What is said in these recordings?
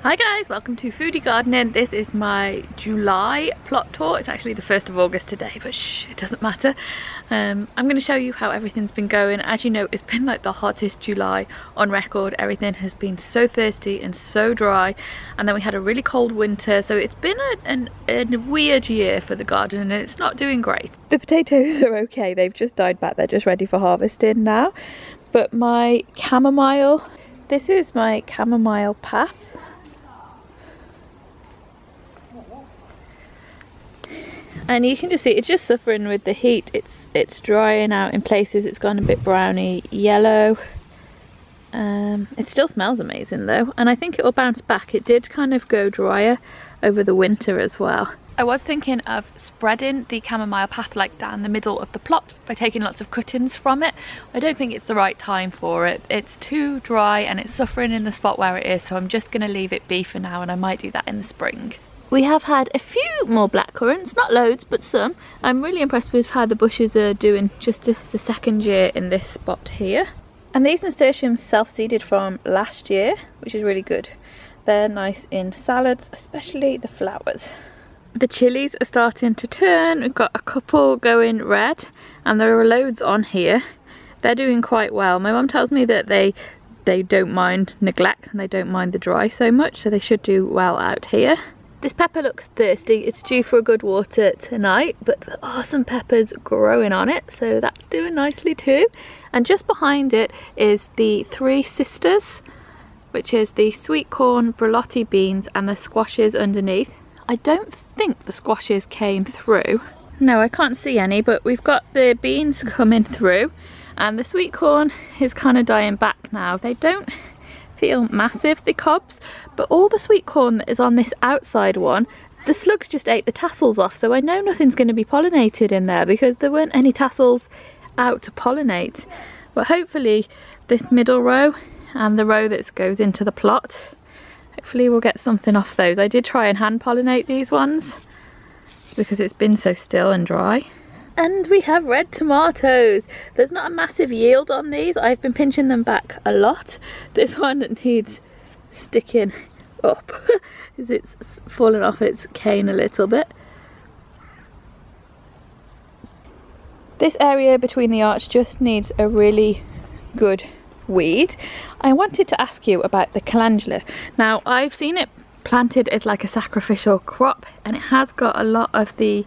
Hi guys, welcome to Foodie Gardening. This is my July plot tour. It's actually the 1st of August today, but shh, it doesn't matter. I'm going to show you how everything's been going. As you know, it's been like the hottest July on record. Everything has been so thirsty and so dry, and then we had a really cold winter, so it's been a weird year for the garden and it's not doing great. The potatoes are okay, they've just died back, they're just ready for harvesting now. But my chamomile, this is my chamomile path. And you can just see it's just suffering with the heat. It's drying out in places. It's gone a bit browny yellow. It still smells amazing though, and I think it will bounce back. It did kind of go drier over the winter as well. I was thinking of spreading the chamomile path like down the middle of the plot by taking lots of cuttings from it. I don't think it's the right time for it. It's too dry and it's suffering in the spot where it is, so I'm just going to leave it be for now, and I might do that in the spring. We have had a few more blackcurrants, not loads, but some. I'm really impressed with how the bushes are doing. Just this is the second year in this spot here. And these nasturtiums self-seeded from last year, which is really good. They're nice in salads, especially the flowers. The chilies are starting to turn. We've got a couple going red, and there are loads on here. They're doing quite well. My mum tells me that they don't mind neglect and they don't mind the dry so much, so they should do well out here. This pepper looks thirsty. It's due for a good water tonight, but there are some peppers growing on it, so that's doing nicely too. And just behind it is the Three Sisters, which is the sweet corn, borlotti beans and the squashes underneath. I don't think the squashes came through. No, I can't see any, but we've got the beans coming through, and the sweet corn is kind of dying back now. They don't feel massive, the cobs, but all the sweet corn that is on this outside one, the slugs just ate the tassels off, so I know nothing's going to be pollinated in there because there weren't any tassels out to pollinate. But hopefully this middle row and the row that goes into the plot, hopefully we'll get something off those. I did try and hand pollinate these ones just because it's been so still and dry. And we have red tomatoes. There's not a massive yield on these. I've been pinching them back a lot. This one needs sticking up as it's fallen off its cane a little bit. This area between the arch just needs a really good weed. I wanted to ask you about the calendula. Now, I've seen it planted as like a sacrificial crop, and it has got a lot of the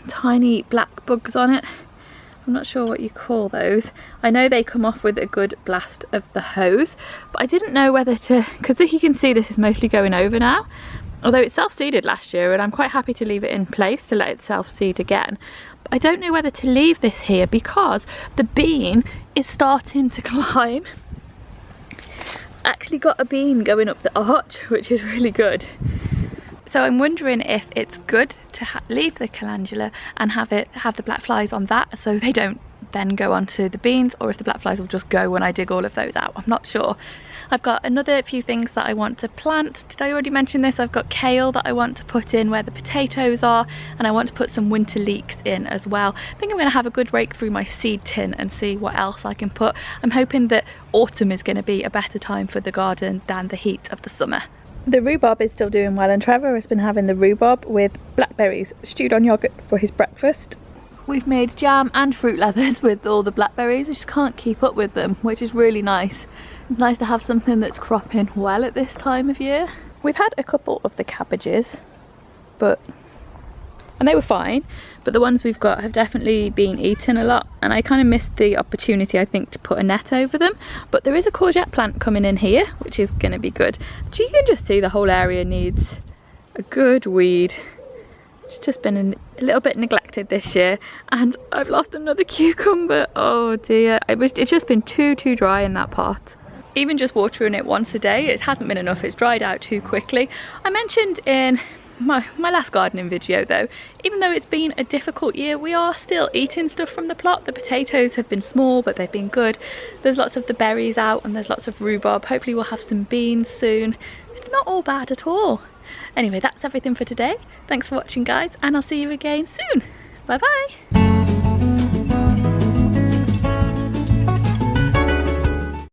tiny black bugs on it. I'm not sure what you call those. I know they come off with a good blast of the hose, but I didn't know whether to, because you can see this is mostly going over now, although it self-seeded last year, and I'm quite happy to leave it in place to let it self-seed again. But I don't know whether to leave this here because the bean is starting to climb. Actually got a bean going up the arch, which is really good. So I'm wondering if it's good to leave the calendula and have the black flies on that so they don't then go onto the beans, or if the black flies will just go when I dig all of those out. I'm not sure. I've got another few things that I want to plant. Did I already mention this? I've got kale that I want to put in where the potatoes are, and I want to put some winter leeks in as well. I think I'm going to have a good rake through my seed tin and see what else I can put. I'm hoping that autumn is going to be a better time for the garden than the heat of the summer. The rhubarb is still doing well, and Trevor has been having the rhubarb with blackberries stewed on yoghurt for his breakfast. We've made jam and fruit leathers with all the blackberries. I just can't keep up with them, which is really nice. It's nice to have something that's cropping well at this time of year. We've had a couple of the cabbages, and they were fine, but the ones we've got have definitely been eaten a lot, and I kind of missed the opportunity, I think, to put a net over them. But there is a courgette plant coming in here, which is going to be good. So you can just see the whole area needs a good weed. It's just been a little bit neglected this year, and I've lost another cucumber. Oh dear, it's just been too dry in that pot. Even just watering it once a day, it hasn't been enough. It's dried out too quickly. I mentioned in my last gardening video though, even though it's been a difficult year, we are still eating stuff from the plot. The potatoes have been small, but they've been good. There's lots of the berries out, and there's lots of rhubarb. Hopefully we'll have some beans soon. It's not all bad at all. Anyway, that's everything for today. Thanks for watching guys, and I'll see you again soon. Bye bye.